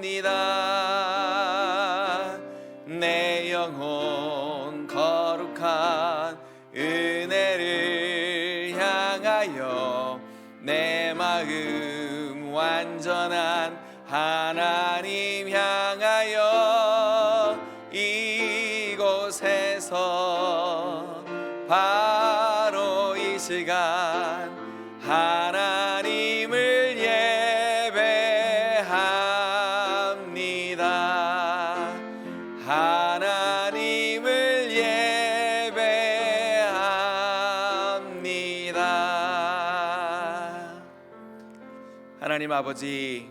합니다. 내 영혼 거룩한 은혜를 향하여 내 마음 완전한 하나님 향하여 이곳에서 바로 이 시간 하나님을 예배합니다. 하나님을 예배합니다. 하나님 아버지,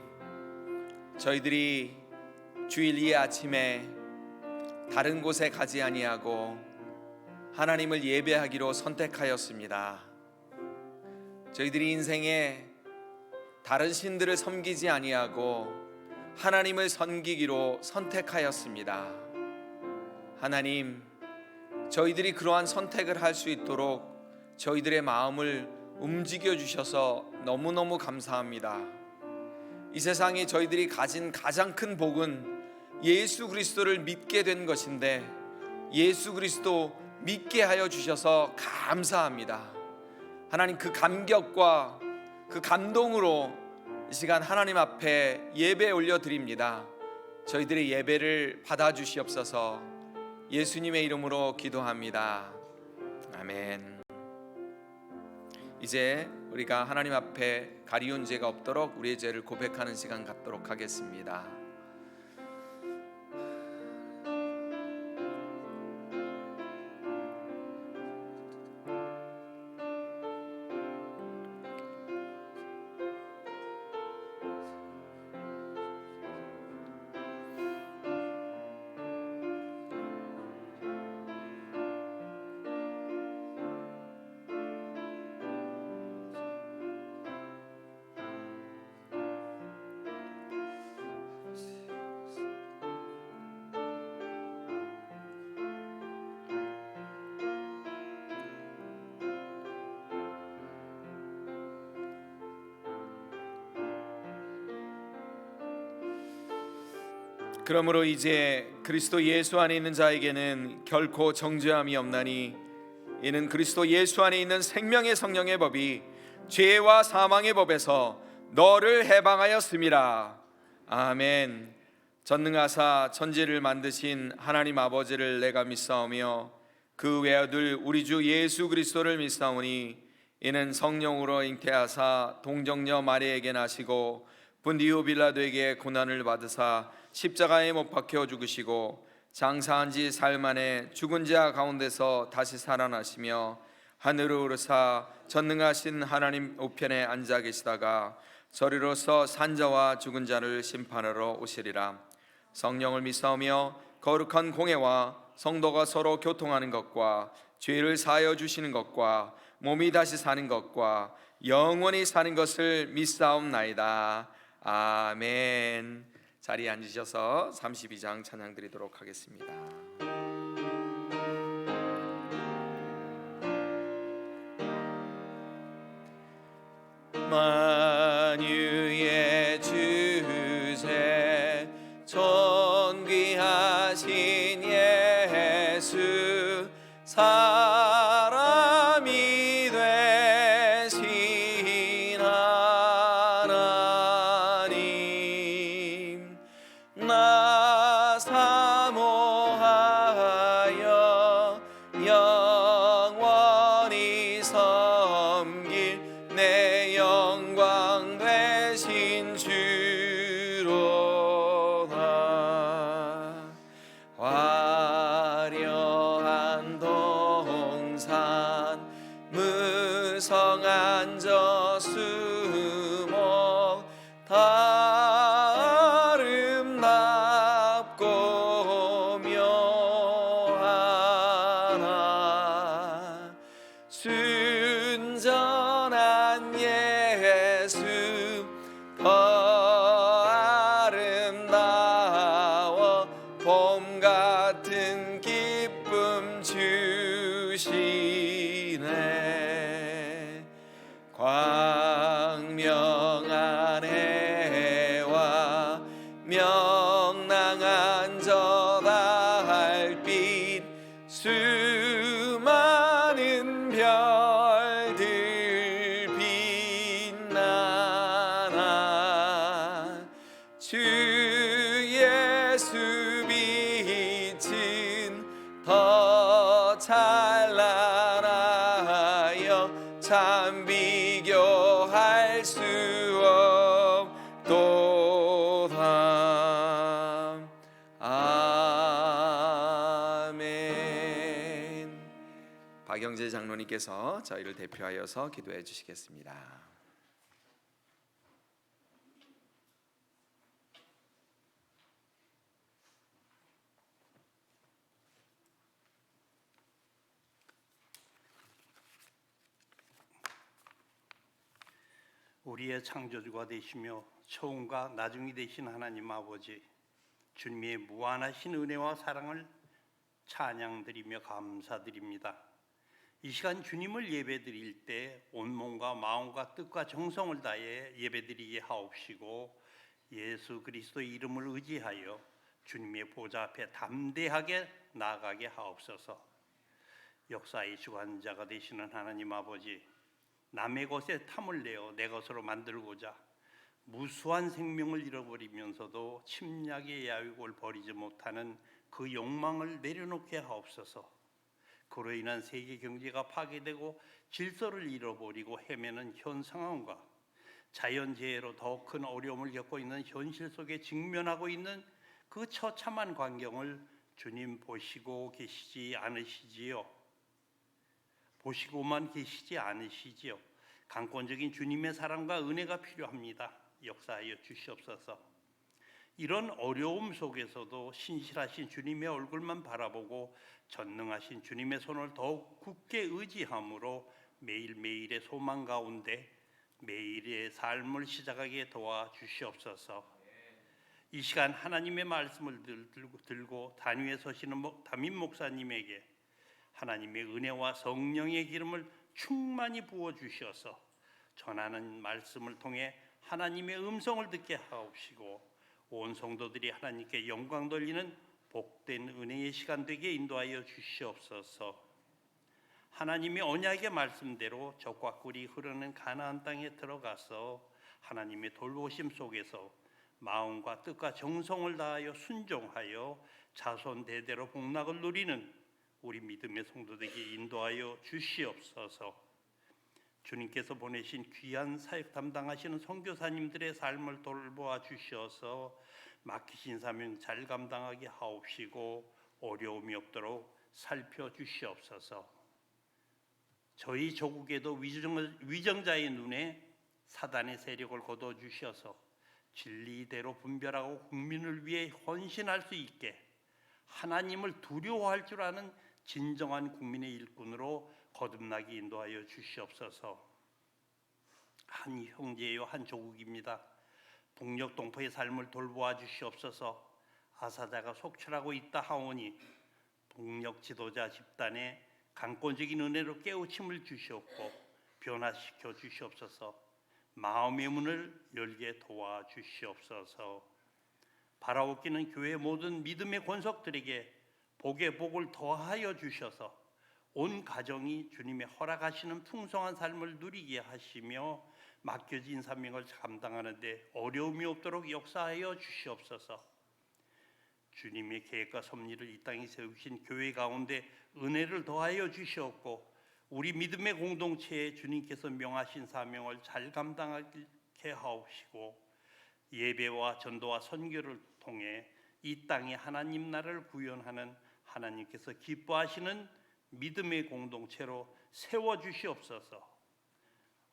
저희들이 주일 이 아침에 다른 곳에 가지 아니하고 하나님을 예배하기로 선택하였습니다. 저희들이 인생에 다른 신들을 섬기지 아니하고 하나님을 섬기기로 선택하였습니다. 하나님, 저희들이 그러한 선택을 할 수 있도록 저희들의 마음을 움직여 주셔서 너무너무 감사합니다. 이 세상에 저희들이 가진 가장 큰 복은 예수 그리스도를 믿게 된 것인데, 예수 그리스도 믿게 하여 주셔서 감사합니다. 하나님, 그 감격과 그 감동으로 이 시간 하나님 앞에 예배 올려드립니다. 저희들의 예배를 받아주시옵소서. 예수님의 이름으로 기도합니다. 아멘. 이제 우리가 하나님 앞에 가리운 죄가 없도록 우리의 죄를 고백하는 시간 갖도록 하겠습니다. 그러므로 이제 그리스도 예수 안에 있는 자에게는 결코 정죄함이 없나니, 이는 그리스도 예수 안에 있는 생명의 성령의 법이 죄와 사망의 법에서 너를 해방하였음이라. 아멘. 전능하사 천지를 만드신 하나님 아버지를 내가 믿사오며 그 외아들 우리 주 예수 그리스도를 믿사오니, 이는 성령으로 잉태하사 동정녀 마리에게 나시고 분디오 빌라도에게 고난을 받으사 십자가에 못 박혀 죽으시고 장사한 지 사흘 만에 죽은 자 가운데서 다시 살아나시며 하늘로 오르사 전능하신 하나님 우편에 앉아 계시다가 저리로서 산자와 죽은 자를 심판하러 오시리라. 성령을 믿사오며 거룩한 공회와 성도가 서로 교통하는 것과 죄를 사하여 주시는 것과 몸이 다시 사는 것과 영원히 사는 것을 믿사옵나이다. 아멘. 자리에 앉으셔서 32장 찬양 드리도록 하겠습니다. 만유의 주제 존귀하신 예수, 사람이 되신 하나님, 나 사모하여 영원히 섬길 내 영광 되신 주로다. 화려한 동산 무성한 저수목 다 아름답고 묘하나, 순전한 예수 더 아름다워 봄 같은 기쁨 주시네. 명랑한 저 달빛 수많은 별들 빛나나 주 예수 빛은 더 찬란하여 참 비교할 수 없도다. 아멘. 박영재 장로님께서 저희를 대표하여서 기도해 주시겠습니다. 우리의 창조주가 되시며 처음과 나중이 되신 하나님 아버지, 주님의 무한하신 은혜와 사랑을 찬양드리며 감사드립니다. 이 시간 주님을 예배드릴 때 온몸과 마음과 뜻과 정성을 다해 예배드리게 하옵시고, 예수 그리스도의 이름을 의지하여 주님의 보좌 앞에 담대하게 나아가게 하옵소서. 역사의 주관자가 되시는 하나님 아버지, 남의 것에 탐을 내어 내 것으로 만들고자 무수한 생명을 잃어버리면서도 침략의 야욕을 버리지 못하는 그 욕망을 내려놓게 하옵소서. 그로 인한 세계 경제가 파괴되고 질서를 잃어버리고 헤매는 현 상황과 자연재해로 더 큰 어려움을 겪고 있는 현실 속에 직면하고 있는 그 처참한 광경을 주님 보시고 계시지 않으시지요? 보시고만 계시지 않으시지요? 강권적인 주님의 사랑과 은혜가 필요합니다. 역사하여 주시옵소서. 이런 어려움 속에서도 신실하신 주님의 얼굴만 바라보고 전능하신 주님의 손을 더욱 굳게 의지함으로 매일매일의 소망 가운데 매일의 삶을 시작하게 도와주시옵소서. 이 시간 하나님의 말씀을 들고 단위에 서시는 담임 목사님에게 하나님의 은혜와 성령의 기름을 충만히 부어주셔서 전하는 말씀을 통해 하나님의 음성을 듣게 하옵시고, 온 성도들이 하나님께 영광 돌리는 복된 은혜의 시간 되게 인도하여 주시옵소서. 하나님의 언약의 말씀대로 젖과 꿀이 흐르는 가나안 땅에 들어가서 하나님의 돌보심 속에서 마음과 뜻과 정성을 다하여 순종하여 자손 대대로 복락을 누리는 우리 믿음의 성도들에게 인도하여 주시옵소서. 주님께서 보내신 귀한 사역 담당하시는 선교사님들의 삶을 돌보아 주셔서 맡기신 사명 잘 감당하게 하옵시고 어려움이 없도록 살펴주시옵소서. 저희 조국에도 위정자의 눈에 사단의 세력을 거둬주셔서 진리대로 분별하고 국민을 위해 헌신할 수 있게 하나님을 두려워할 줄 아는 진정한 국민의 일꾼으로 거듭나게 인도하여 주시옵소서. 한 형제요 한 조국입니다. 북녘 동포의 삶을 돌보아 주시옵소서. 아사자가 속출하고 있다 하오니 북녘 지도자 집단에 강권적인 은혜로 깨우침을 주시옵고 변화시켜 주시옵소서. 마음의 문을 열게 도와 주시옵소서. 바라옵기는 교회 모든 믿음의 권속들에게 복의 복을 더하여 주셔서 온 가정이 주님의 허락하시는 풍성한 삶을 누리게 하시며 맡겨진 사명을 감당하는 데 어려움이 없도록 역사하여 주시옵소서. 주님의 계획과 섭리를 이 땅에 세우신 교회 가운데 은혜를 더하여 주시옵고, 우리 믿음의 공동체에 주님께서 명하신 사명을 잘 감당하게 하옵시고, 예배와 전도와 선교를 통해 이 땅에 하나님 나라를 구현하는 하나님께서 기뻐하시는 믿음의 공동체로 세워주시옵소서.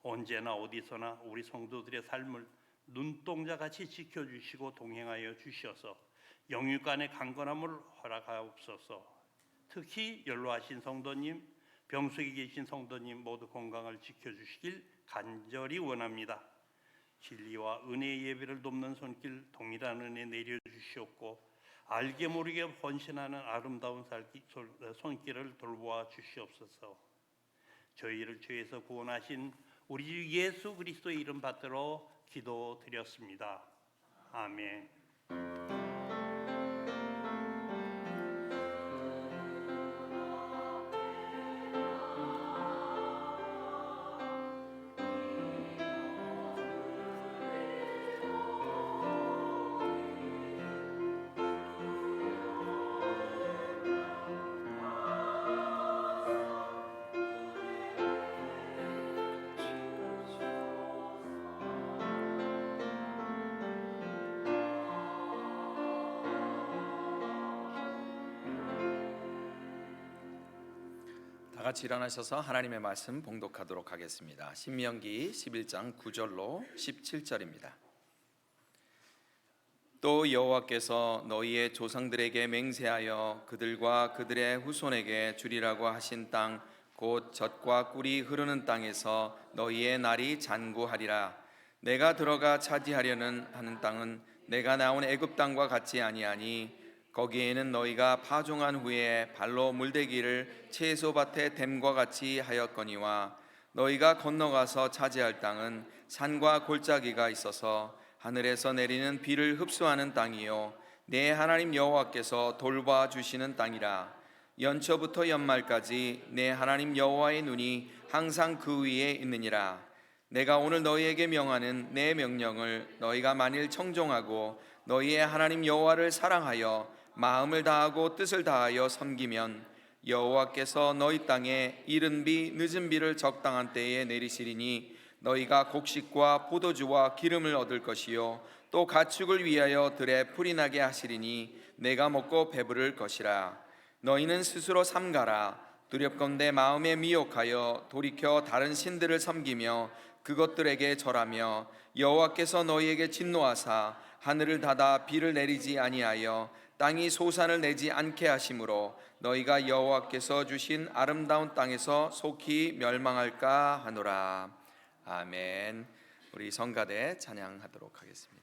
언제나 어디서나 우리 성도들의 삶을 눈동자같이 지켜주시고 동행하여 주셔서 영육간의 강건함을 허락하옵소서. 특히 연로하신 성도님, 병속에 계신 성도님 모두 건강을 지켜주시길 간절히 원합니다. 진리와 은혜의 예배를 돕는 손길 동일한 은혜 내려주시옵고, 알게 모르게 헌신하는 아름다운 손길을 돌보아 주시옵소서. 저희를 죄에서 구원하신 우리 주 예수 그리스도의 이름 받들어 기도드렸습니다. 아멘. 다 같이 일어나셔서 하나님의 말씀 봉독하도록 하겠습니다. 신명기 11장 9절로 17절입니다. 또 여호와께서 너희의 조상들에게 맹세하여 그들과 그들의 후손에게 주리라고 하신 땅 곧 젖과 꿀이 흐르는 땅에서 너희의 날이 잔고하리라. 내가 들어가 차지하려는 하는 땅은 내가 나온 애굽 땅과 같지 아니하니 거기에는 너희가 파종한 후에 발로 물대기를 채소밭의 댐과 같이 하였거니와 너희가 건너가서 차지할 땅은 산과 골짜기가 있어서 하늘에서 내리는 비를 흡수하는 땅이요 내 하나님 여호와께서 돌봐 주시는 땅이라. 연초부터 연말까지 내 하나님 여호와의 눈이 항상 그 위에 있느니라. 내가 오늘 너희에게 명하는 내 명령을 너희가 만일 청종하고 너희의 하나님 여호와를 사랑하여 마음을 다하고 뜻을 다하여 섬기면 여호와께서 너희 땅에 이른 비 늦은 비를 적당한 때에 내리시리니 너희가 곡식과 포도주와 기름을 얻을 것이요 또 가축을 위하여 들에 풀이 나게 하시리니 내가 먹고 배부를 것이라. 너희는 스스로 삼가라. 두렵건대 마음에 미혹하여 돌이켜 다른 신들을 섬기며 그것들에게 절하며 여호와께서 너희에게 진노하사 하늘을 닫아 비를 내리지 아니하여 땅이 소산을 내지 않게 하심으로 너희가 여호와께서 주신 아름다운 땅에서 속히 멸망할까 하노라. 아멘. 우리 성가대 찬양하도록 하겠습니다.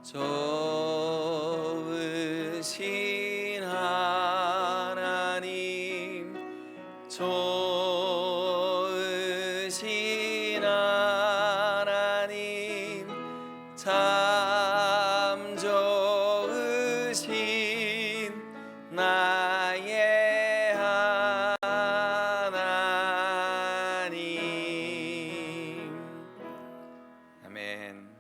좋으신 하나님, 좋으신 하나님, 참 좋으신 나의 하나님. 아멘.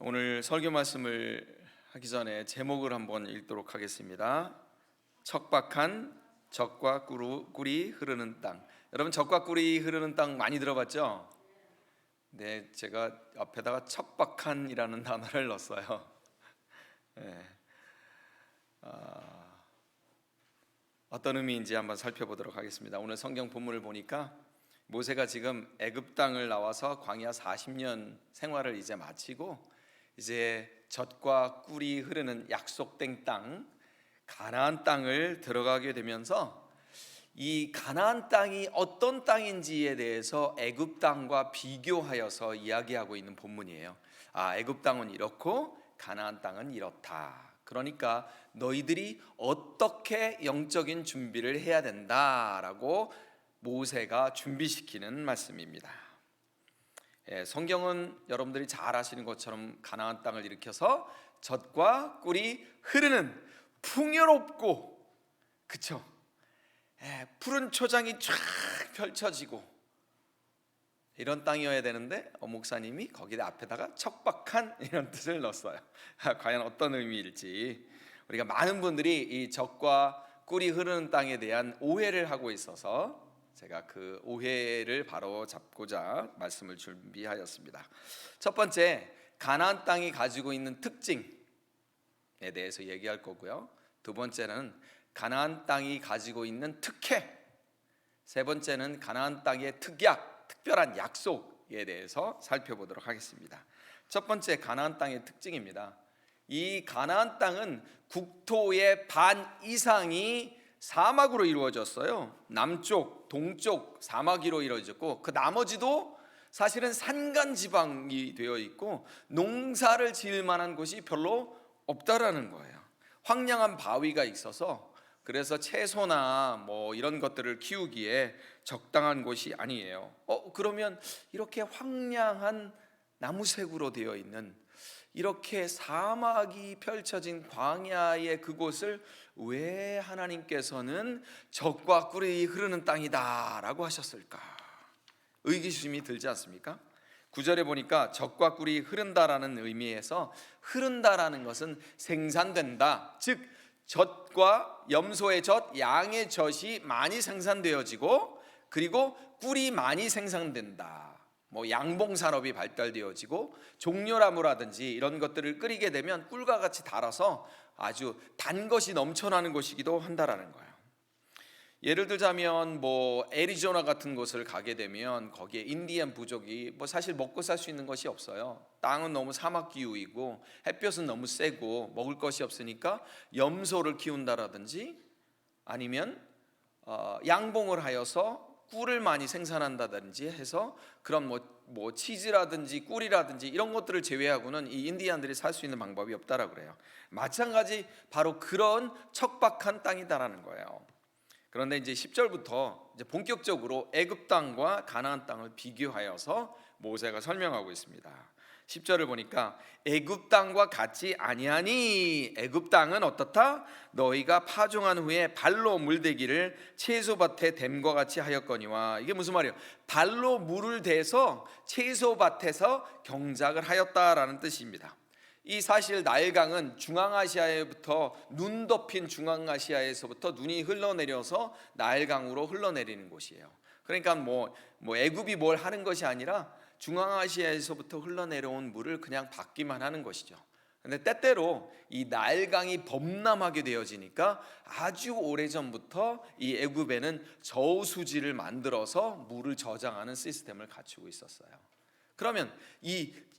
오늘 설교 말씀을 하기 전에 제목을 한번 읽도록 하겠습니다. 척박한 젖과 꿀이 흐르는 땅. 여러분, 젖과 꿀이 흐르는 땅 많이 들어봤죠? 네, 제가 앞에다가 척박한이라는 단어를 넣었어요. 네. 어떤 의미인지 한번 살펴보도록 하겠습니다. 오늘 성경 본문을 보니까 모세가 지금 애굽 땅을 나와서 광야 40년 생활을 이제 마치고 이제 젖과 꿀이 흐르는 약속된 땅, 가나안 땅을 들어가게 되면서 이 가나안 땅이 어떤 땅인지에 대해서 애굽 땅과 비교하여서 이야기하고 있는 본문이에요. 애굽 땅은 이렇고 가나안 땅은 이렇다. 그러니까 너희들이 어떻게 영적인 준비를 해야 된다라고 모세가 준비시키는 말씀입니다. 성경은 여러분들이 잘 아시는 것처럼 가나안 땅을 일으켜서 젖과 꿀이 흐르는 풍요롭고, 그쵸? 푸른 초장이 쫙 펼쳐지고 이런 땅이어야 되는데 목사님이 거기 앞에다가 척박한 이런 뜻을 넣었어요. 과연 어떤 의미일지. 우리가 많은 분들이 이 젖과 꿀이 흐르는 땅에 대한 오해를 하고 있어서 제가 그 오해를 바로 잡고자 말씀을 준비하였습니다. 첫 번째, 가나안 땅이 가지고 있는 특징에 대해서 얘기할 거고요. 두 번째는 가나안 땅이 가지고 있는 특혜, 세 번째는 가나안 땅의 특약, 특별한 약속에 대해서 살펴보도록 하겠습니다. 첫 번째, 가나안 땅의 특징입니다. 이 가나안 땅은 국토의 반 이상이 사막으로 이루어졌어요. 남쪽, 동쪽 사막으로 이루어졌고 그 나머지도 사실은 산간 지방이 되어 있고 농사를 지을 만한 곳이 별로 없다라는 거예요. 황량한 바위가 있어서 그래서 채소나 뭐 이런 것들을 키우기에 적당한 곳이 아니에요. 그러면 이렇게 황량한 나무색으로 되어 있는 이렇게 사막이 펼쳐진 광야의 그곳을 왜 하나님께서는 젖과 꿀이 흐르는 땅이다라고 하셨을까? 의기심이 들지 않습니까? 9절에 보니까 젖과 꿀이 흐른다라는 의미에서 흐른다라는 것은 생산된다, 즉 젖과 염소의 젖, 양의 젖이 많이 생산되어지고 그리고 꿀이 많이 생산된다. 뭐 양봉 산업이 발달되어지고 종려나무라든지 이런 것들을 끓이게 되면 꿀과 같이 달아서 아주 단 것이 넘쳐나는 곳이기도 한다라는 거예요. 예를 들자면 뭐 애리조나 같은 곳을 가게 되면 거기에 인디안 부족이 뭐 사실 먹고 살 수 있는 것이 없어요. 땅은 너무 사막 기후이고 햇볕은 너무 세고 먹을 것이 없으니까 염소를 키운다라든지 아니면 양봉을 하여서 꿀을 많이 생산한다든지 해서 그런 뭐 치즈라든지 꿀이라든지 이런 것들을 제외하고는 이 인디안들이 살 수 있는 방법이 없다라고 그래요. 마찬가지 바로 그런 척박한 땅이다라는 거예요. 그런데 이제 10절부터 이제 본격적으로 애굽 땅과 가나안 땅을 비교하여서 모세가 설명하고 있습니다. 10절을 보니까 애굽 땅과 같지 아니하니 애굽 땅은 어떻다? 너희가 파종한 후에 발로 물대기를 채소밭에 댐과 같이 하였거니와. 이게 무슨 말이에요? 발로 물을 대서 채소밭에서 경작을 하였다라는 뜻입니다. 이 사실 나일강은 중앙아시아에부터 눈 덮인 중앙아시아에서부터 눈이 흘러내려서 나일강으로 흘러내리는 곳이에요. 그러니까 뭐 애굽이 뭘 하는 것이 아니라 중앙아시아에서부터 흘러내려온 물을 그냥 받기만 하는 것이죠. 근데 때때로 이 나일강이 범람하게 되어지니까 아주 오래전부터 이 애굽에는 저수지를 만들어서 물을 저장하는 시스템을 갖추고 있었어요. 그러면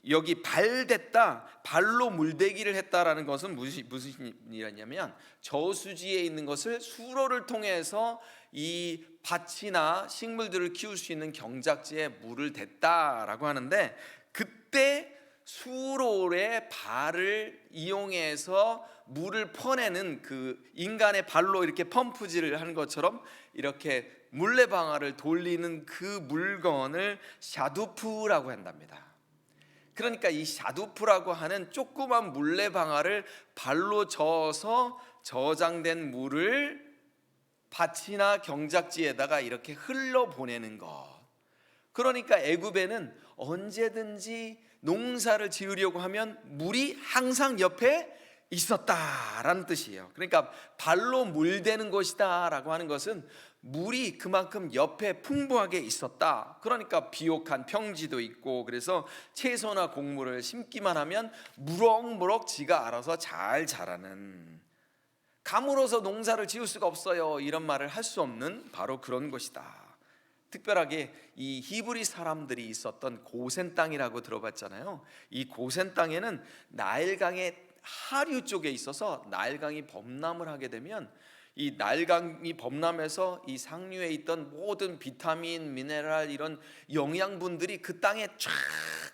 여기 발댔다, 발로 물대기를 했다라는 것은 무슨 일이냐면 저수지에 있는 것을 수로를 통해서 이 밭이나 식물들을 키울 수 있는 경작지에 물을 댔다라고 하는데, 그때 수로의 발을 이용해서 물을 퍼내는 그 인간의 발로 이렇게 펌프질을 하는 것처럼 이렇게 물레방아를 돌리는 그 물건을 샤두프라고 한답니다. 그러니까 이 샤두프라고 하는 조그만 물레방아를 발로 저어서 저장된 물을 밭이나 경작지에다가 이렇게 흘러보내는 것. 그러니까 애굽에는 언제든지 농사를 지으려고 하면 물이 항상 옆에 있었다라는 뜻이에요. 그러니까 발로 물대는 것이다 라고 하는 것은 물이 그만큼 옆에 풍부하게 있었다. 그러니까 비옥한 평지도 있고, 그래서 채소나 곡물을 심기만 하면 무럭무럭 지가 알아서 잘 자라는, 가물어서 농사를 지을 수가 없어요 이런 말을 할 수 없는 바로 그런 것이다. 특별하게 이 히브리 사람들이 있었던 고센 땅이라고 들어봤잖아요. 이 고센 땅에는 나일강의 하류 쪽에 있어서 나일강이 범람을 하게 되면 이 나일강이 범람해서 이 상류에 있던 모든 비타민, 미네랄 이런 영양분들이 그 땅에 쫙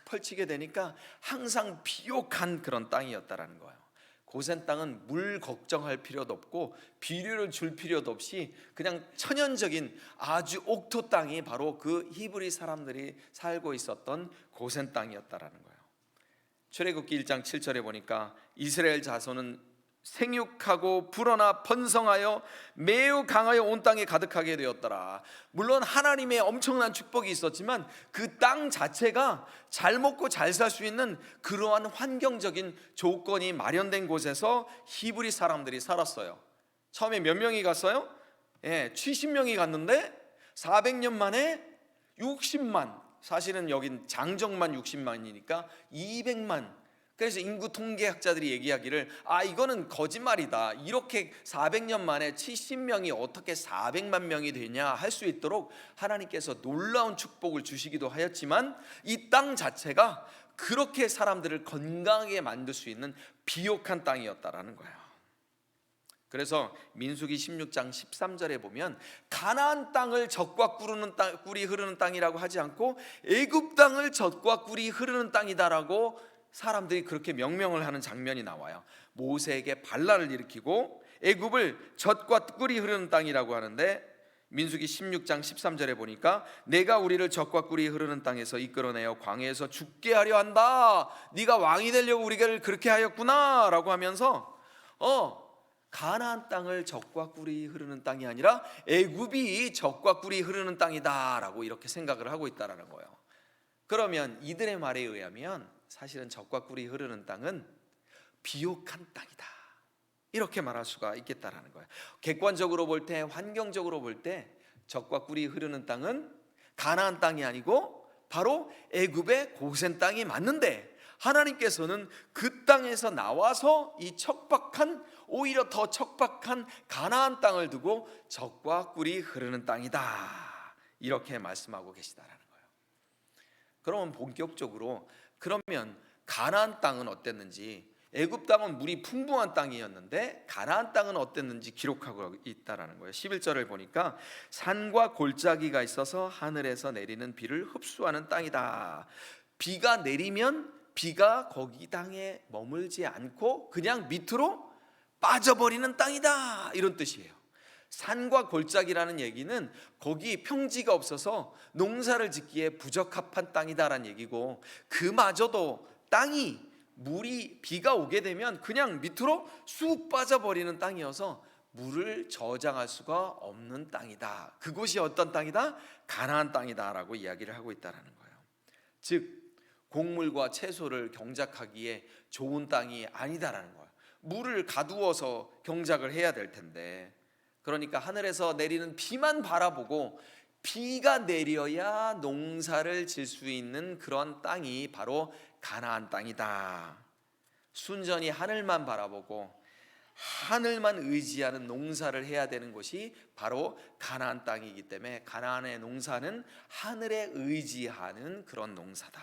펼치게 되니까 항상 비옥한 그런 땅이었다라는 거예요. 고센 땅은 물 걱정할 필요도 없고 비료를 줄 필요도 없이 그냥 천연적인 아주 옥토 땅이 바로 그 히브리 사람들이 살고 있었던 고센 땅이었다라는 거예요. 출애굽기 1장 7절에 보니까 이스라엘 자손은 생육하고 불어나 번성하여 매우 강하여 온 땅에 가득하게 되었더라. 물론 하나님의 엄청난 축복이 있었지만 그 땅 자체가 잘 먹고 잘 살 수 있는 그러한 환경적인 조건이 마련된 곳에서 히브리 사람들이 살았어요. 처음에 몇 명이 갔어요? 70명이 갔는데 400년 만에 60만, 사실은 여긴 장정만 60만이니까 200만. 그래서 인구 통계학자들이 얘기하기를 이거는 거짓말이다. 이렇게 400년 만에 70명이 어떻게 400만 명이 되냐 할 수 있도록 하나님께서 놀라운 축복을 주시기도 하였지만 이 땅 자체가 그렇게 사람들을 건강하게 만들 수 있는 비옥한 땅이었다라는 거예요. 그래서 민수기 16장 13절에 보면 가나안 땅을 젖과 꿀이 흐르는 땅이라고 하지 않고 애굽 땅을 젖과 꿀이 흐르는 땅이다라고 사람들이 그렇게 명명을 하는 장면이 나와요. 모세에게 반란을 일으키고 애굽을 젖과 꿀이 흐르는 땅이라고 하는데 민수기 16장 13절에 보니까 내가 우리를 젖과 꿀이 흐르는 땅에서 이끌어내어 광야에서 죽게 하려 한다. 네가 왕이 되려고 우리를 그렇게 하였구나 라고 하면서 가나안 땅을 젖과 꿀이 흐르는 땅이 아니라 애굽이 젖과 꿀이 흐르는 땅이다 라고 이렇게 생각을 하고 있다는 거예요. 그러면 이들의 말에 의하면 사실은 젖과 꿀이 흐르는 땅은 비옥한 땅이다 이렇게 말할 수가 있겠다라는 거예요. 객관적으로 볼 때, 환경적으로 볼 때 젖과 꿀이 흐르는 땅은 가나안 땅이 아니고 바로 애굽의 고센 땅이 맞는데 하나님께서는 그 땅에서 나와서 이 척박한, 오히려 더 척박한 가나안 땅을 두고 젖과 꿀이 흐르는 땅이다 이렇게 말씀하고 계시다라는 거예요. 그러면 본격적으로 그러면 가나안 땅은 어땠는지, 애굽 땅은 물이 풍부한 땅이었는데 가나안 땅은 어땠는지 기록하고 있다라는 거예요. 11절을 보니까 산과 골짜기가 있어서 하늘에서 내리는 비를 흡수하는 땅이다. 비가 내리면 비가 거기 땅에 머물지 않고 그냥 밑으로 빠져버리는 땅이다 이런 뜻이에요. 산과 골짜기라는 얘기는 거기 평지가 없어서 농사를 짓기에 부적합한 땅이다라는 얘기고, 그마저도 땅이 물이 비가 오게 되면 그냥 밑으로 쑥 빠져버리는 땅이어서 물을 저장할 수가 없는 땅이다. 그곳이 어떤 땅이다? 가나안 땅이다라고 이야기를 하고 있다는 거예요. 즉 곡물과 채소를 경작하기에 좋은 땅이 아니다라는 거예요. 물을 가두어서 경작을 해야 될 텐데, 그러니까 하늘에서 내리는 비만 바라보고 비가 내려야 농사를 질 수 있는 그런 땅이 바로 가나안 땅이다. 순전히 하늘만 바라보고 하늘만 의지하는 농사를 해야 되는 곳이 바로 가나안 땅이기 때문에 가나안의 농사는 하늘에 의지하는 그런 농사다.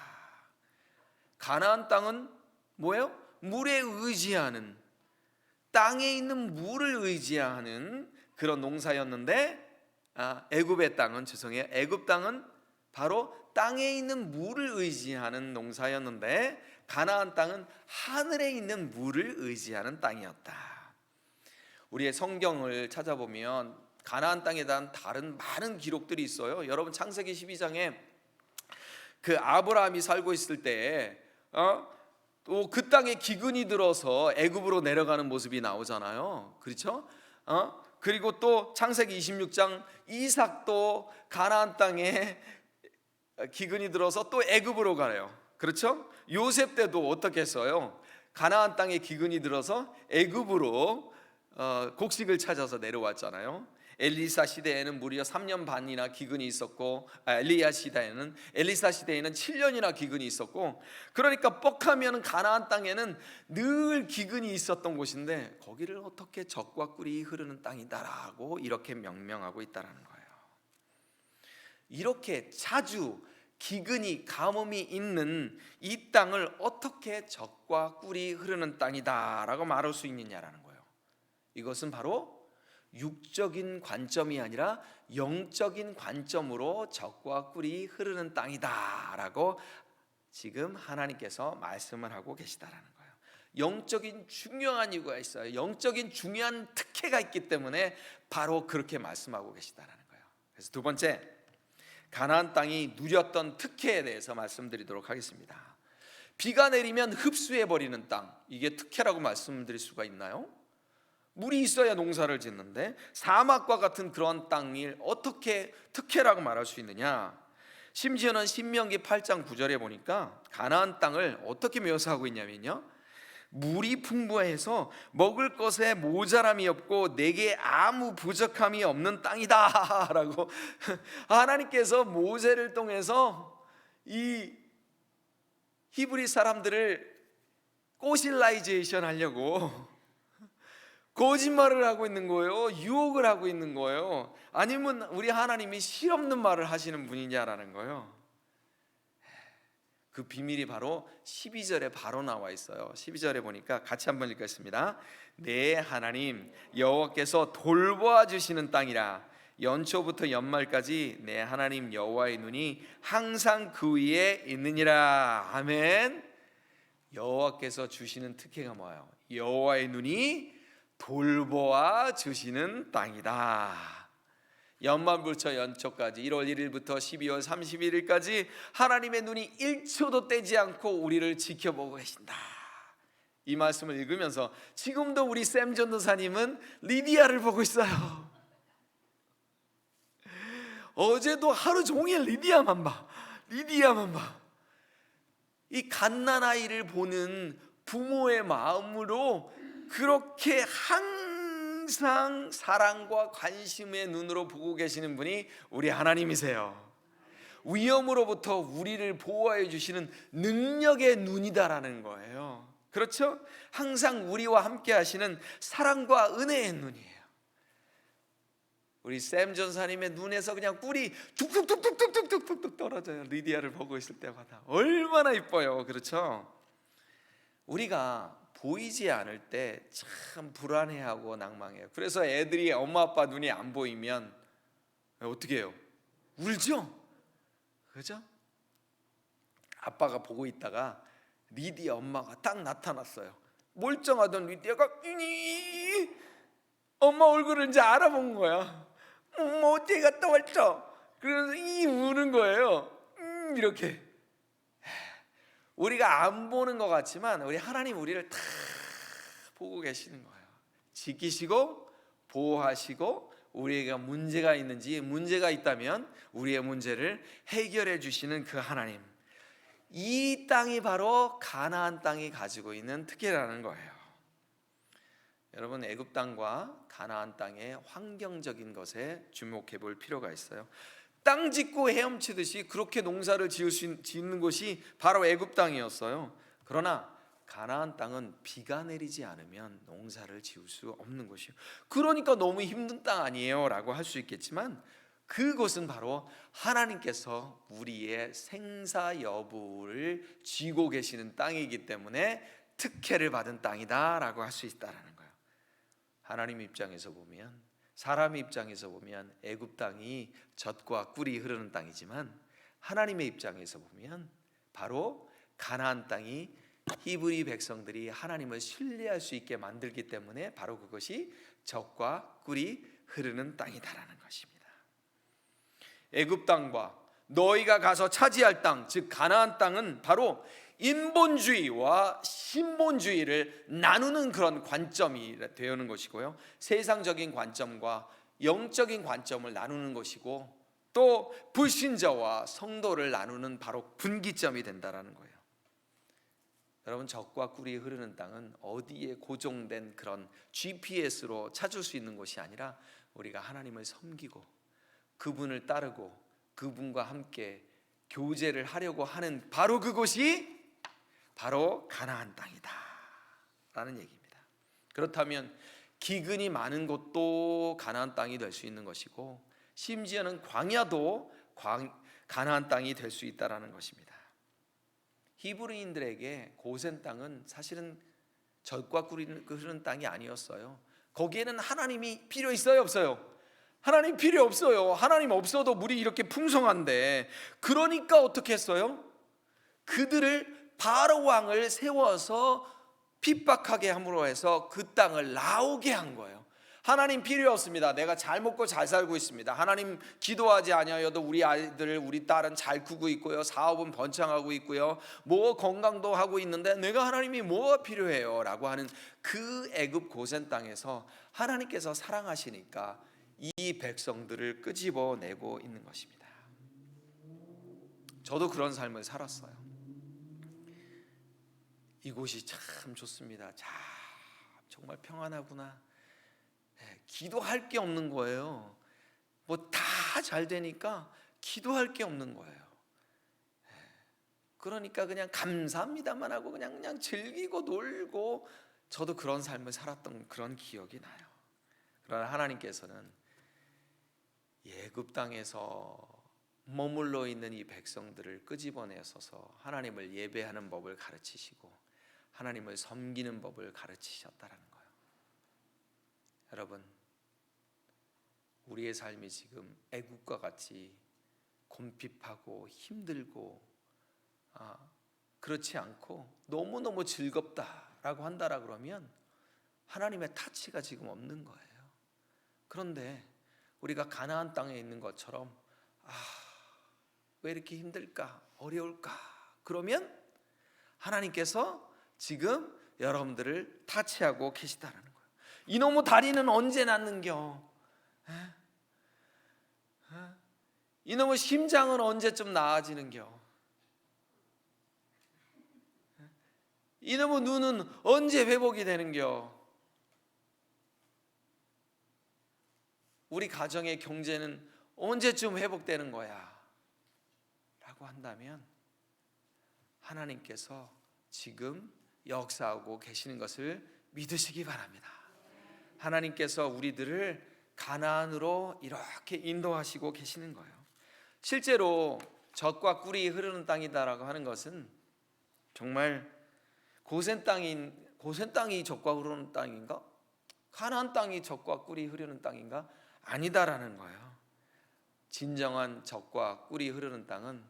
가나안 땅은 뭐예요? 물에 의지하는, 땅에 있는 물을 의지하는 그런 농사였는데 애굽 땅은 바로 땅에 있는 물을 의지하는 농사였는데 가나안 땅은 하늘에 있는 물을 의지하는 땅이었다. 우리의 성경을 찾아보면 가나안 땅에 대한 다른 많은 기록들이 있어요. 여러분 창세기 12장에 그 아브라함이 살고 있을 때에 또 그 땅에 기근이 들어서 애굽으로 내려가는 모습이 나오잖아요. 그렇죠? 그리고 또 창세기 26장 이삭도 가나안 땅에 기근이 들어서 또 애굽으로 가요. 그렇죠? 요셉 때도 어떻게 했어요? 가나안 땅에 기근이 들어서 애굽으로 곡식을 찾아서 내려왔잖아요. 엘리사 시대에는 무려 3년 반이나 기근이 있었고, 엘리야 시대에는, 엘리사 시대에는 7년이나 기근이 있었고, 그러니까 뻑하면 가나안 땅에는 늘 기근이 있었던 곳인데 거기를 어떻게 젖과 꿀이 흐르는 땅이다라고 이렇게 명명하고 있다라는 거예요. 이렇게 자주 기근이 가뭄이 있는 이 땅을 어떻게 젖과 꿀이 흐르는 땅이다라고 말할 수 있느냐라는 거예요. 이것은 바로 육적인 관점이 아니라 영적인 관점으로 젖과 꿀이 흐르는 땅이다라고 지금 하나님께서 말씀을 하고 계시다라는 거예요. 영적인 중요한 이유가 있어요. 영적인 중요한 특혜가 있기 때문에 바로 그렇게 말씀하고 계시다라는 거예요. 그래서 두 번째, 가나안 땅이 누렸던 특혜에 대해서 말씀드리도록 하겠습니다. 비가 내리면 흡수해버리는 땅, 이게 특혜라고 말씀드릴 수가 있나요? 물이 있어야 농사를 짓는데 사막과 같은 그런 땅을 어떻게 특혜라고 말할 수 있느냐? 심지어는 신명기 8장 9절에 보니까 가나안 땅을 어떻게 묘사하고 있냐면요, 물이 풍부해서 먹을 것에 모자람이 없고 내게 아무 부족함이 없는 땅이다 라고 하나님께서 모세를 통해서 이 히브리 사람들을 꼬실라이제이션 하려고 거짓말을 하고 있는 거예요. 유혹을 하고 있는 거예요. 아니면 우리 하나님이 실없는 말을 하시는 분이냐라는 거예요. 그 비밀이 바로 12절에 바로 나와 있어요. 12절에 보니까 같이 한번 읽겠습니다. 내 하나님 여호와께서 돌보아 주시는 땅이라. 연초부터 연말까지 내 하나님 여호와의 눈이 항상 그 위에 있느니라. 아멘. 여호와께서 주시는 특혜가 뭐예요? 여호와의 눈이 돌보아 주시는 땅이다. 연말부터 연초까지 1월 1일부터 12월 31일까지 하나님의 눈이 1초도 떼지 않고 우리를 지켜보고 계신다. 이 말씀을 읽으면서 지금도 우리 샘 전도사님은 리디아를 보고 있어요. 어제도 하루 종일 리디아만 봐. 이 갓난아이를 보는 부모의 마음으로 그렇게 항상 사랑과 관심의 눈으로 보고 계시는 분이 우리 하나님이세요. 위험으로부터 우리를 보호해 주시는 능력의 눈이다라는 거예요. 그렇죠? 항상 우리와 함께 하시는 사랑과 은혜의 눈이에요. 우리 샘 전사님의 눈에서 그냥 꿀이 툭툭툭툭툭툭툭툭 떨어져요. 리디아를 보고 있을 때마다 얼마나 이뻐요. 그렇죠? 우리가 보이지 않을 때 참 불안해하고 낭망해요. 그래서 애들이 엄마 아빠 눈이 안 보이면 어떻게 해요? 울죠? 그죠? 아빠가 보고 있다가 리디아 엄마가 딱 나타났어요. 멀쩡하던 리디아가 엄마 얼굴을 이제 알아본 거야. 엄마 어디 갔다 왔죠? 그래서 우는 거예요. 이렇게. 우리가 안 보는 것 같지만 우리 하나님 우리를 다 보고 계시는 거예요. 지키시고 보호하시고 우리에게 문제가 있는지, 문제가 있다면 우리의 문제를 해결해 주시는 그 하나님. 이 땅이 바로 가나안 땅이 가지고 있는 특혜라는 거예요. 여러분, 애굽 땅과 가나안 땅의 환경적인 것에 주목해 볼 필요가 있어요. 땅 짓고 헤엄치듯이 그렇게 농사를 짓는 곳이 바로 애굽 땅이었어요. 그러나 가나안 땅은 비가 내리지 않으면 농사를 지을 수 없는 곳이에요. 그러니까 너무 힘든 땅 아니에요 라고 할 수 있겠지만 그곳은 바로 하나님께서 우리의 생사 여부를 쥐고 계시는 땅이기 때문에 특혜를 받은 땅이다 라고 할 수 있다는 거예요. 하나님 입장에서 보면, 사람 입장에서 보면 애굽 땅이 젖과 꿀이 흐르는 땅이지만 하나님의 입장에서 보면 바로 가나안 땅이 히브리 백성들이 하나님을 신뢰할 수 있게 만들기 때문에 바로 그것이 젖과 꿀이 흐르는 땅이다라는 것입니다. 애굽 땅과 너희가 가서 차지할 땅, 즉 가나안 땅은 바로 인본주의와 신본주의를 나누는 그런 관점이 되는 것이고요, 세상적인 관점과 영적인 관점을 나누는 것이고, 또 불신자와 성도를 나누는 바로 분기점이 된다라는 거예요. 여러분, 젖과 꿀이 흐르는 땅은 어디에 고정된 그런 GPS로 찾을 수 있는 것이 아니라 우리가 하나님을 섬기고 그분을 따르고 그분과 함께 교제를 하려고 하는 바로 그곳이 바로 가나안 땅이다 라는 얘기입니다. 그렇다면 기근이 많은 곳도 가나안 땅이 될 수 있는 것이고, 심지어는 광야도 가나안 땅이 될 수 있다라는 것입니다. 히브리인들에게 고센 땅은 사실은 젖과 꿀이 흐르는 땅이 아니었어요. 거기에는 하나님이 필요 있어요, 없어요? 하나님 필요 없어요. 하나님 없어도 물이 이렇게 풍성한데, 그러니까 어떻게 했어요? 그들을 바로 왕을 세워서 핍박하게 함으로 해서 그 땅을 나오게 한 거예요. 하나님 필요 없습니다. 내가 잘 먹고 잘 살고 있습니다. 하나님 기도하지 아니하여도 우리 아이들, 우리 딸은 잘 크고 있고요, 사업은 번창하고 있고요, 뭐 건강도 하고 있는데 내가 하나님이 뭐가 필요해요? 라고 하는 그 애굽 고센 땅에서 하나님께서 사랑하시니까 이 백성들을 끄집어내고 있는 것입니다. 저도 그런 삶을 살았어요. 이곳이 참 좋습니다. 참 정말 평안하구나. 기도할 게 없는 거예요. 뭐 다 잘 되니까 기도할 게 없는 거예요. 그러니까 그냥 감사합니다만 하고 그냥 즐기고 놀고, 저도 그런 삶을 살았던 그런 기억이 나요. 그러나 하나님께서는 애굽 땅에서 머물러 있는 이 백성들을 끄집어내셔서 하나님을 예배하는 법을 가르치시고 하나님을 섬기는 법을 가르치셨다는 거예요. 여러분, 우리의 삶이 지금 애국과 같이 곰핍하고 힘들고 그렇지 않고 너무너무 즐겁다라고 한다라 그러면 하나님의 타치가 지금 없는 거예요. 그런데 우리가 가나안 땅에 있는 것처럼 왜 이렇게 힘들까? 어려울까? 그러면 하나님께서 지금 여러분들을 타치하고 계시다라는 거예요. 이놈의 다리는 언제 낫는겨? 이놈의 심장은 언제쯤 나아지는겨? 이놈의 눈은 언제 회복이 되는겨? 우리 가정의 경제는 언제쯤 회복되는 거야? 라고 한다면 하나님께서 지금 역사하고 계시는 것을 믿으시기 바랍니다. 하나님께서 우리들을 가나안으로 이렇게 인도하시고 계시는 거예요. 실제로 젖과 꿀이 흐르는 땅이다라고 하는 것은 정말 고센 땅이 젖과 흐르는 땅인가? 가나안 땅이 젖과 꿀이 흐르는 땅인가? 아니다라는 거예요. 진정한 젖과 꿀이 흐르는 땅은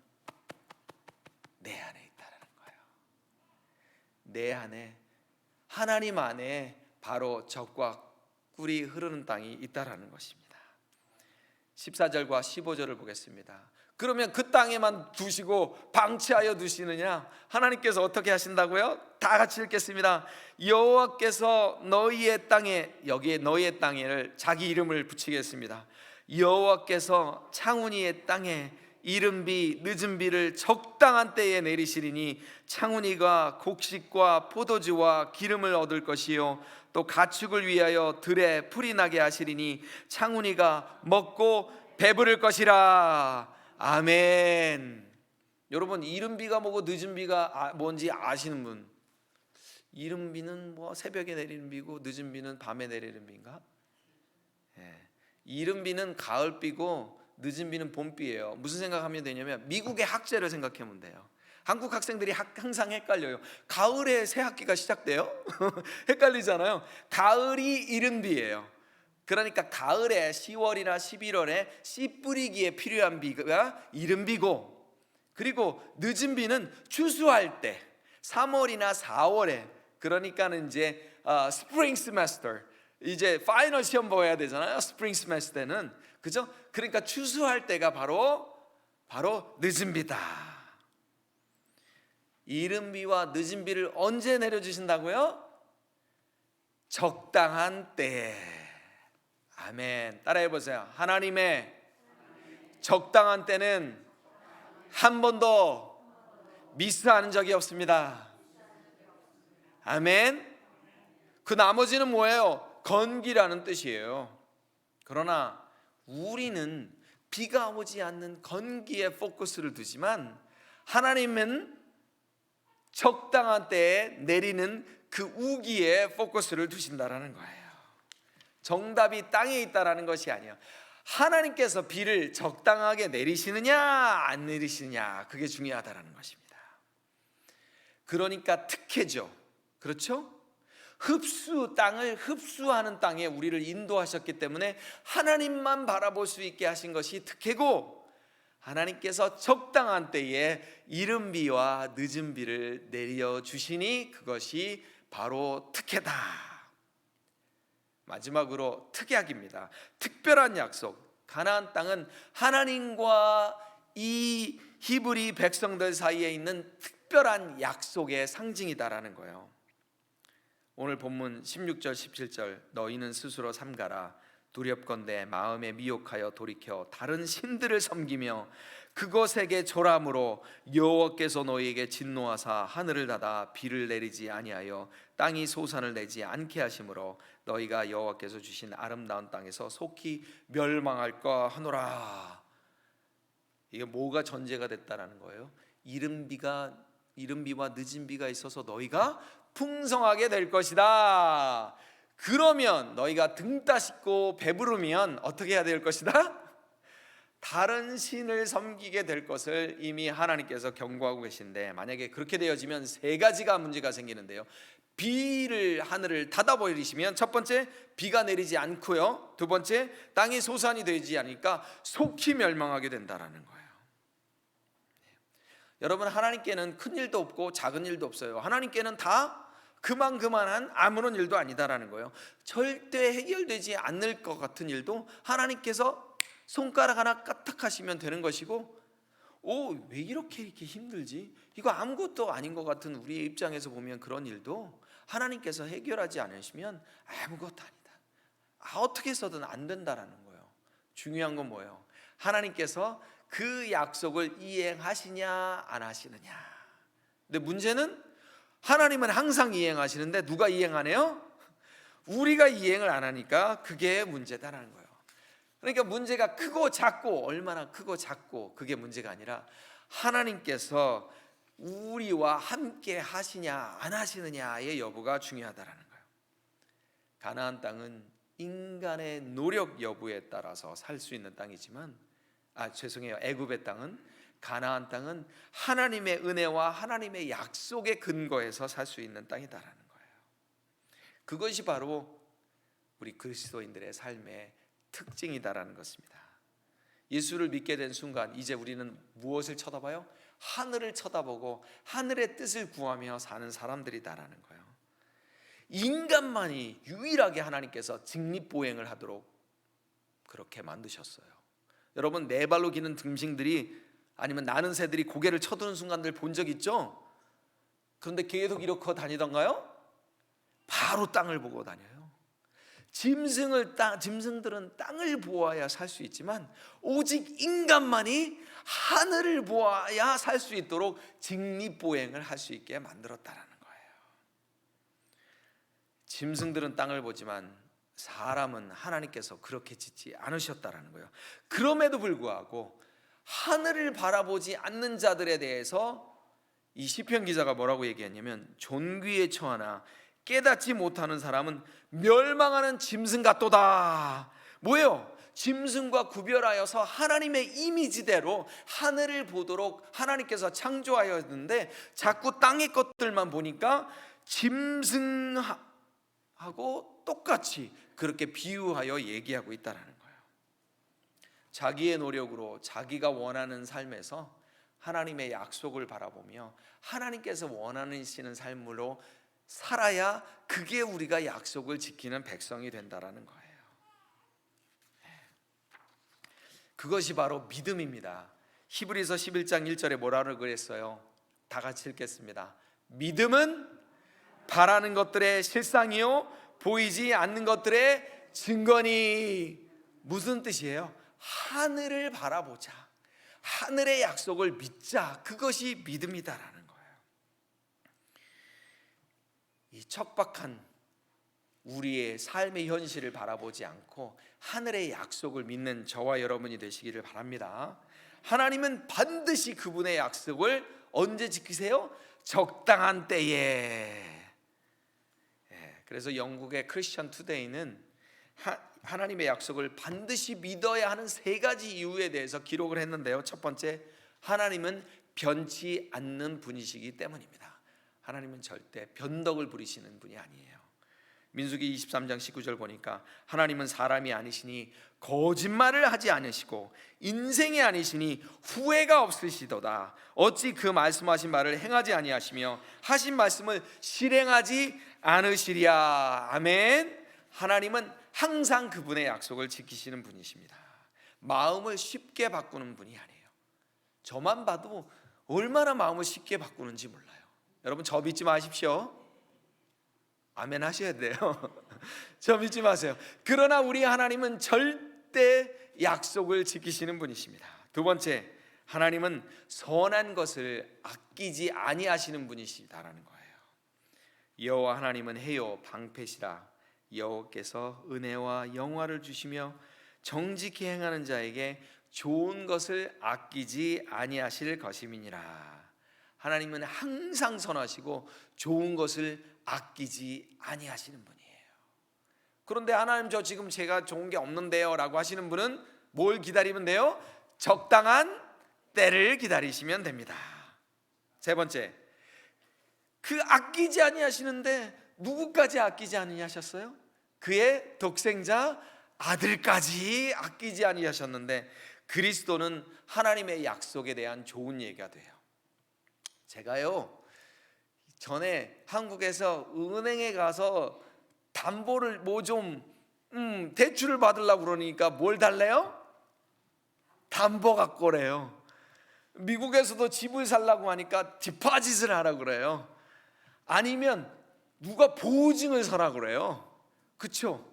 내 안에 있다라는 거예요. 내 안에, 하나님 안에 바로 젖과 꿀이 흐르는 땅이 있다라는 것입니다. 14절과 15절을 보겠습니다. 그러면 그 땅에만 두시고 방치하여 두시느냐? 하나님께서 어떻게 하신다고요? 다 같이 읽겠습니다. 여호와께서 너희의 땅에, 여기에 너희의 땅에를 자기 이름을 붙이겠습니다. 여호와께서 창훈이의 땅에 이른비 늦은 비를 적당한 때에 내리시리니 창훈이가 곡식과 포도주와 기름을 얻을 것이요 또 가축을 위하여 들에 풀이 나게 하시리니 창훈이가 먹고 배부를 것이라. 아멘. 여러분, 이른 비가 뭐고 늦은 비가 뭔지 아시는 분? 이른 비는 뭐 새벽에 내리는 비고 늦은 비는 밤에 내리는 비인가? 이른 비는 가을 비고 늦은 비는 봄비예요. 무슨 생각하면 되냐면 미국의 학제를 생각하면 돼요. 한국 학생들이 항상 헷갈려요. 가을에 새 학기가 시작돼요? 헷갈리잖아요. 가을이 이른 비예요. 그러니까 가을에 10월이나 11월에 씨 뿌리기에 필요한 비가 이른 비고, 그리고 늦은 비는 추수할 때 3월이나 4월에, 그러니까는 이제 스프링 세메스터, 이제 파이널 시험 봐야 되잖아요. 스프링 세메스터 때는, 그죠? 그러니까 추수할 때가 바로 늦은 비다. 이른 비와 늦은 비를 언제 내려주신다고요? 적당한 때에. 아멘. 따라해 보세요. 하나님의 적당한 때는 한 번도 미스하는 적이 없습니다. 아멘. 그 나머지는 뭐예요? 건기라는 뜻이에요. 그러나 우리는 비가 오지 않는 건기에 포커스를 두지만 하나님은 적당한 때에 내리는 그 우기에 포커스를 두신다라는 거예요. 정답이 땅에 있다라는 것이 아니에요. 하나님께서 비를 적당하게 내리시느냐 안 내리시느냐, 그게 중요하다라는 것입니다. 그러니까 특혜죠. 그렇죠? 땅을 흡수하는 땅에 우리를 인도하셨기 때문에 하나님만 바라볼 수 있게 하신 것이 특혜고, 하나님께서 적당한 때에 이른 비와 늦은 비를 내려주시니 그것이 바로 특혜다. 마지막으로 특약입니다. 특별한 약속. 가나안 땅은 하나님과 이 히브리 백성들 사이에 있는 특별한 약속의 상징이다라는 거예요. 오늘 본문 16절 17절, 너희는 스스로 삼가라. 두렵건대 마음에 미혹하여 돌이켜 다른 신들을 섬기며 그것에게 절함으로 여호와께서 너희에게 진노하사 하늘을 닫아 비를 내리지 아니하여 땅이 소산을 내지 않게 하심으로 너희가 여호와께서 주신 아름다운 땅에서 속히 멸망할까 하노라. 이게 뭐가 전제가 됐다라는 거예요? 이른 비와 늦은 비가 있어서 너희가 풍성하게 될 것이다. 그러면 너희가 등 따숩고 배부르면 어떻게 해야 될 것이다? 다른 신을 섬기게 될 것을 이미 하나님께서 경고하고 계신데, 만약에 그렇게 되어지면 세 가지가 문제가 생기는데요. 하늘을 닫아버리시면, 첫 번째 비가 내리지 않고요, 두 번째 땅이 소산이 되지 않으니까 속히 멸망하게 된다라는 거예요. 여러분, 하나님께는 큰 일도 없고 작은 일도 없어요. 하나님께는 다 그만한 아무런 일도 아니다라는 거예요. 절대 해결되지 않을 것 같은 일도 하나님께서 손가락 하나 까딱하시면 되는 것이고, 왜 이렇게 힘들지? 이거 아무것도 아닌 것 같은 우리의 입장에서 보면 그런 일도 하나님께서 해결하지 않으시면 아무것도 아니다. 어떻게 해서든 안 된다라는 거예요. 중요한 건 뭐예요? 하나님께서 그 약속을 이행하시냐 안 하시느냐. 근데 문제는 하나님은 항상 이행하시는데 누가 이행 안 해요? 우리가 이행을 안 하니까 그게 문제다라는 거예요. 그러니까 문제가 크고 작고, 얼마나 크고 작고, 그게 문제가 아니라 하나님께서 우리와 함께 하시냐 안 하시느냐의 여부가 중요하다라는 거예요. 가나안 땅은 인간의 노력 여부에 따라서 살 수 있는 땅이지만, 애굽의 땅은, 가나안 땅은 하나님의 은혜와 하나님의 약속의 근거에서 살 수 있는 땅이다라는 거예요. 그것이 바로 우리 그리스도인들의 삶의 특징이다라는 것입니다. 예수를 믿게 된 순간 이제 우리는 무엇을 쳐다봐요? 하늘을 쳐다보고 하늘의 뜻을 구하며 사는 사람들이다라는 거예요. 인간만이 유일하게 하나님께서 직립보행을 하도록 그렇게 만드셨어요. 여러분, 네 발로 기는 등신들이, 아니면 나는 새들이 고개를 쳐드는 순간들 본 적 있죠? 그런데 계속 이렇게 다니던가요? 바로 땅을 보고 다녀요. 짐승들은 땅을 보아야 살 수 있지만 오직 인간만이 하늘을 보아야 살 수 있도록 직립보행을 할 수 있게 만들었다라는 거예요. 짐승들은 땅을 보지만 사람은 하나님께서 그렇게 짓지 않으셨다라는 거예요. 그럼에도 불구하고 하늘을 바라보지 않는 자들에 대해서 이 시편 기자가 뭐라고 얘기했냐면, 존귀에 처하나 깨닫지 못하는 사람은 멸망하는 짐승 같도다. 뭐예요? 짐승과 구별하여서 하나님의 이미지대로 하늘을 보도록 하나님께서 창조하였는데, 자꾸 땅의 것들만 보니까 짐승하고 똑같이 그렇게 비유하여 얘기하고 있다는 거예요. 자기의 노력으로 자기가 원하는 삶에서 하나님의 약속을 바라보며 하나님께서 원하시는 삶으로 살아야 그게 우리가 약속을 지키는 백성이 된다라는 거예요. 그것이 바로 믿음입니다. 히브리서 11장 1절에 뭐라고 그랬어요? 다 같이 읽겠습니다. 믿음은 바라는 것들의 실상이요 보이지 않는 것들의 증거니. 무슨 뜻이에요? 하늘을 바라보자, 하늘의 약속을 믿자, 그것이 믿음이다라는 거예요. 이 척박한 우리의 삶의 현실을 바라보지 않고 하늘의 약속을 믿는 저와 여러분이 되시기를 바랍니다. 하나님은 반드시 그분의 약속을 언제 지키세요? 적당한 때에. 그래서 영국의 크리스천 투데이는 하나님의 약속을 반드시 믿어야 하는 세 가지 이유에 대해서 기록을 했는데요. 첫 번째, 하나님은 변치 않는 분이시기 때문입니다. 하나님은 절대 변덕을 부리시는 분이 아니에요. 민수기 23장 19절 보니까 하나님은 사람이 아니시니 거짓말을 하지 않으시고 인생이 아니시니 후회가 없으시도다. 어찌 그 말씀하신 말을 행하지 아니하시며 하신 말씀을 실행하지 않으시랴. 아멘. 하나님은 항상 그분의 약속을 지키시는 분이십니다. 마음을 쉽게 바꾸는 분이 아니에요. 저만 봐도 얼마나 마음을 쉽게 바꾸는지 몰라요. 여러분, 저 믿지 마십시오. 아멘 하셔야 돼요. 저 믿지 마세요. 그러나 우리 하나님은 절대 약속을 지키시는 분이십니다. 두 번째, 하나님은 선한 것을 아끼지 아니하시는 분이시다라는 거예요. 여호와 하나님은 해요 방패시라. 여호와께서 은혜와 영화를 주시며 정직히 행하는 자에게 좋은 것을 아끼지 아니하실 것임이니라. 하나님은 항상 선하시고 좋은 것을 아끼지 아니하시는 분이에요. 그런데 하나님, 저 지금 제가 좋은 게 없는데요 라고 하시는 분은 뭘 기다리면 돼요? 적당한 때를 기다리시면 됩니다. 세 번째, 그 아끼지 아니하시는데 누구까지 아끼지 아니하셨어요? 그의 독생자 아들까지 아끼지 아니하셨는데 그리스도는 하나님의 약속에 대한 좋은 얘기가 돼요. 제가요 전에 한국에서 은행에 가서 담보를 대출을 받으려고 그러니까 뭘 달래요? 담보 갖고 오래요. 미국에서도 집을 살려고 하니까 디파짓을 하라고 그래요. 아니면 누가 보증을 서라 그래요. 그쵸?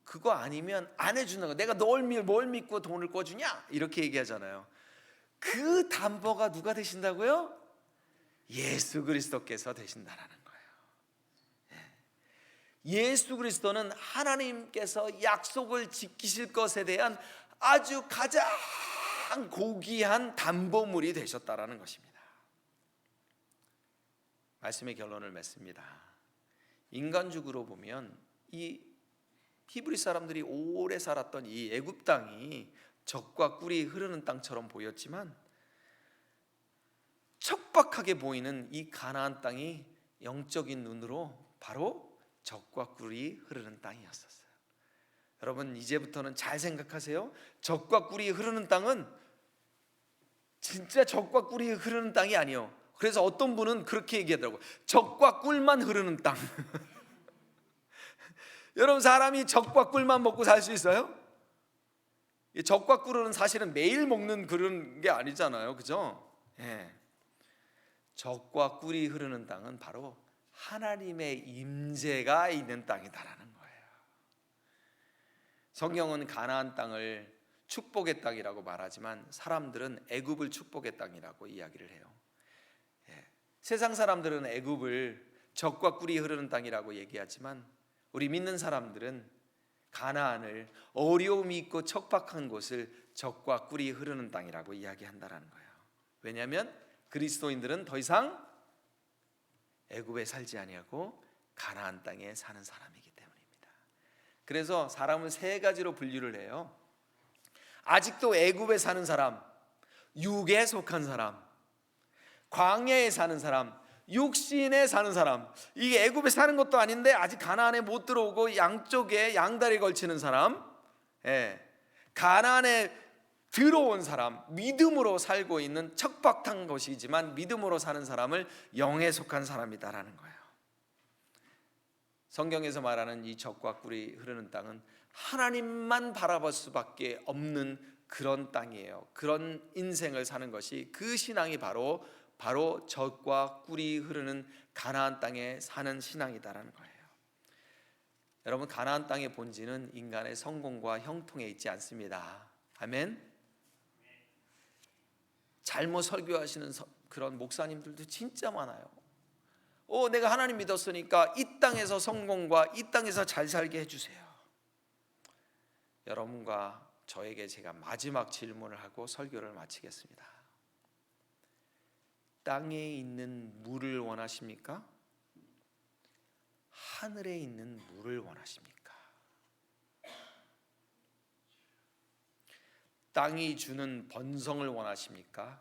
그거 아니면 안 해주는 거. 내가 뭘 믿고 돈을 꿔주냐? 이렇게 얘기하잖아요. 그 담보가 누가 되신다고요? 예수 그리스도께서 되신다라는 거예요. 예수 그리스도는 하나님께서 약속을 지키실 것에 대한 아주 가장 고귀한 담보물이 되셨다라는 것입니다. 말씀의 결론을 맺습니다. 인간적으로 보면 이 히브리 사람들이 오래 살았던 이 애굽 땅이 젖과 꿀이 흐르는 땅처럼 보였지만 척박하게 보이는 이 가나안 땅이 영적인 눈으로 바로 젖과 꿀이 흐르는 땅이었었어요. 여러분, 이제부터는 잘 생각하세요. 젖과 꿀이 흐르는 땅은 진짜 젖과 꿀이 흐르는 땅이 아니에요. 그래서 어떤 분은 그렇게 얘기하더라고요. 젖과 꿀만 흐르는 땅. 여러분, 사람이 젖과 꿀만 먹고 살 수 있어요? 젖과 꿀은 사실은 매일 먹는 그런 게 아니잖아요, 그죠? 젖과 꿀이 흐르는 땅은 바로 하나님의 임재가 있는 땅이다라는 거예요. 성경은 가나안 땅을 축복의 땅이라고 말하지만 사람들은 애굽을 축복의 땅이라고 이야기를 해요. 세상 사람들은 애굽을 젖과 꿀이 흐르는 땅이라고 얘기하지만 우리 믿는 사람들은 가나안을 어려움이 있고 척박한 곳을 젖과 꿀이 흐르는 땅이라고 이야기한다라는 거예요. 왜냐하면 그리스도인들은 더 이상 애굽에 살지 아니하고 가나안 땅에 사는 사람이기 때문입니다. 그래서 사람을 세 가지로 분류를 해요. 아직도 애굽에 사는 사람, 육에 속한 사람, 광야에 사는 사람, 육신에 사는 사람. 이게 애굽에 사는 것도 아닌데 아직 가나안에 못 들어오고 양쪽에 양다리 걸치는 사람, 가나안에 들어온 사람, 믿음으로 살고 있는 척박한 것이지만 믿음으로 사는 사람을 영에 속한 사람이다라는 거예요. 성경에서 말하는 이 젖과 꿀이 흐르는 땅은 하나님만 바라볼 수밖에 없는 그런 땅이에요. 그런 인생을 사는 것이, 그 신앙이 바로 젖과 꿀이 흐르는 가나안 땅에 사는 신앙이다라는 거예요. 여러분, 가나안 땅의 본질은 인간의 성공과 형통에 있지 않습니다. 아멘. 잘못 설교하시는 그런 목사님들도 진짜 많아요. 내가 하나님 믿었으니까 이 땅에서 성공과 이 땅에서 잘 살게 해주세요. 여러분과 저에게 제가 마지막 질문을 하고 설교를 마치겠습니다. 땅에 있는 물을 원하십니까? 하늘에 있는 물을 원하십니까? 땅이 주는 번성을 원하십니까?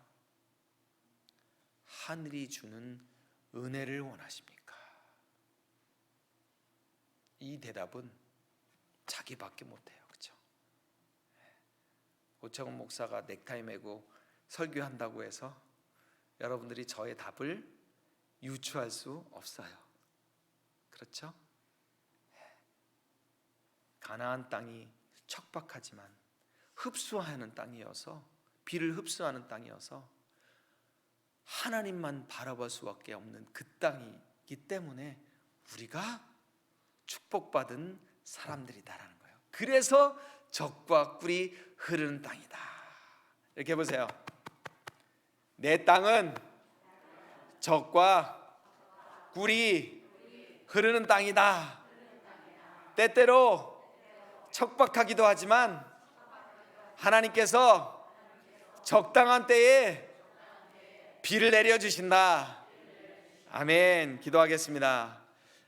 하늘이 주는 은혜를 원하십니까? 이 대답은 자기밖에 못해요. 그렇죠? 오창훈 목사가 넥타이 메고 설교한다고 해서 여러분들이 저의 답을 유추할 수 없어요. 그렇죠? 가나안 땅이 척박하지만 흡수하는 땅이어서, 비를 흡수하는 땅이어서 하나님만 바라볼 수밖에 없는 그 땅이기 때문에 우리가 축복받은 사람들이다라는 거예요. 그래서 젖과 꿀이 흐르는 땅이다. 이렇게 보세요. 내 땅은 젖과 꿀이 흐르는 땅이다. 때때로 척박하기도 하지만 하나님께서 적당한 때에 비를 내려주신다. 아멘. 기도하겠습니다.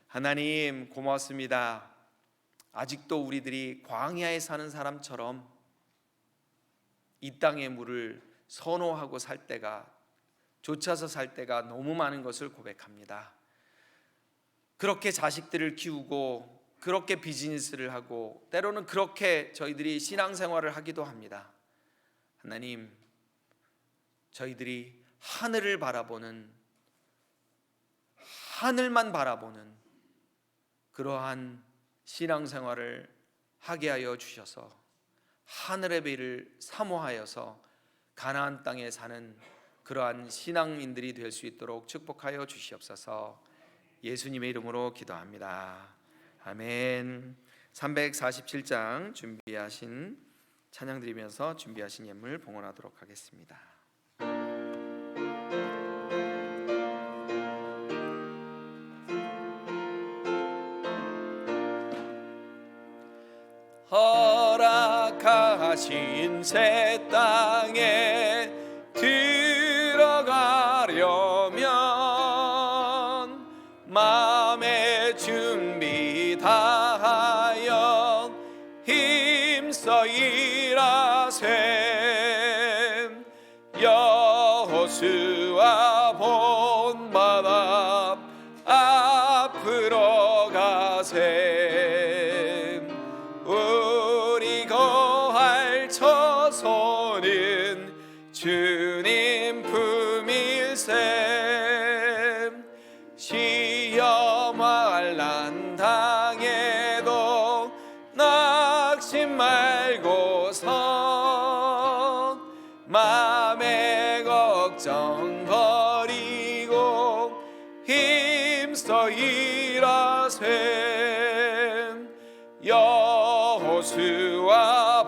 하나님, 고맙습니다. 아직도 우리들이 광야에 사는 사람처럼 이 땅의 물을 선호하고 살 때가, 쫓아서 살 때가 너무 많은 것을 고백합니다. 그렇게 자식들을 키우고, 그렇게 비즈니스를 하고, 때로는 그렇게 저희들이 신앙생활을 하기도 합니다. 하나님, 저희들이 하늘을 바라보는, 하늘만 바라보는 그러한 신앙생활을 하게 하여 주셔서 하늘의 비를 사모하여서 가나안 땅에 사는 그러한 신앙인들이 될 수 있도록 축복하여 주시옵소서. 예수님의 이름으로 기도합니다. 아멘. 347장 준비하신, 찬양 드리면서 준비하신 예물 봉헌하도록 하겠습니다. 허락하신 새 땅에 들어가려면 마음의 준비 다하여 힘써 일하세. 여호수아 본받아 앞으로 가세. 우리 거할 처소는 주님 품일세. 시험할 난 당해도 낙심 말고서 맘의 걱정 버리고 힘써 일하세. 여호수아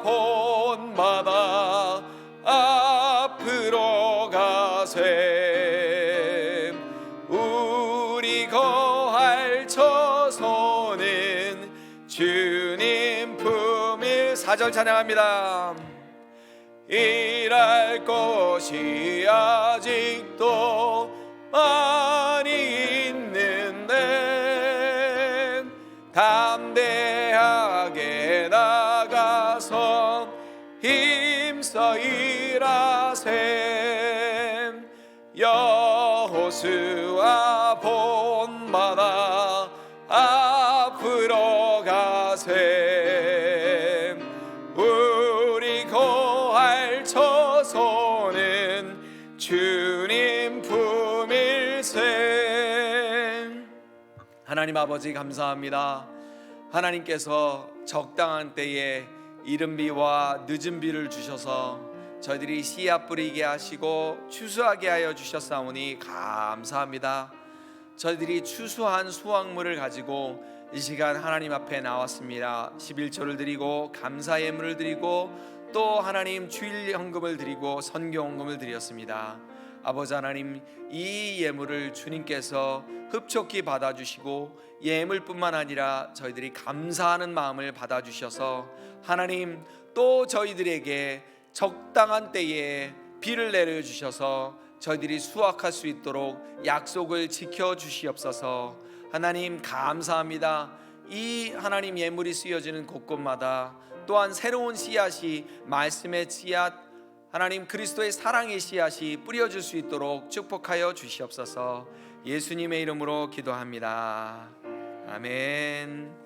본받아 앞으로 가세. 우리 거할 처소는 주님 품일. 4절 찬양합니다. 일할 곳이 아직도 많이 있는데 담대하게 나가서 힘써 일하세. 여호수아 본받아 앞으로 가세. 우리 거할 하나님 아버지 감사합니다. 하나님께서 적당한 때에 이른 비와 늦은 비를 주셔서 저희들이 씨앗 뿌리게 하시고 추수하게 하여 주셨사오니 감사합니다. 저희들이 추수한 수확물을 가지고 이 시간 하나님 앞에 나왔습니다. 11조를 드리고 감사 예물을 드리고 또 하나님 주일 헌금을 드리고 선교 헌금을 드렸습니다. 아버지 하나님, 이 예물을 주님께서 흡족히 받아주시고 예물뿐만 아니라 저희들이 감사하는 마음을 받아주셔서 하나님 또 저희들에게 적당한 때에 비를 내려주셔서 저희들이 수확할 수 있도록 약속을 지켜주시옵소서. 하나님 감사합니다. 이 하나님 예물이 쓰여지는 곳곳마다 또한 새로운 씨앗이, 말씀의 씨앗, 하나님 그리스도의 사랑의 씨앗이 뿌려질 수 있도록 축복하여 주시옵소서. 예수님의 이름으로 기도합니다. 아멘.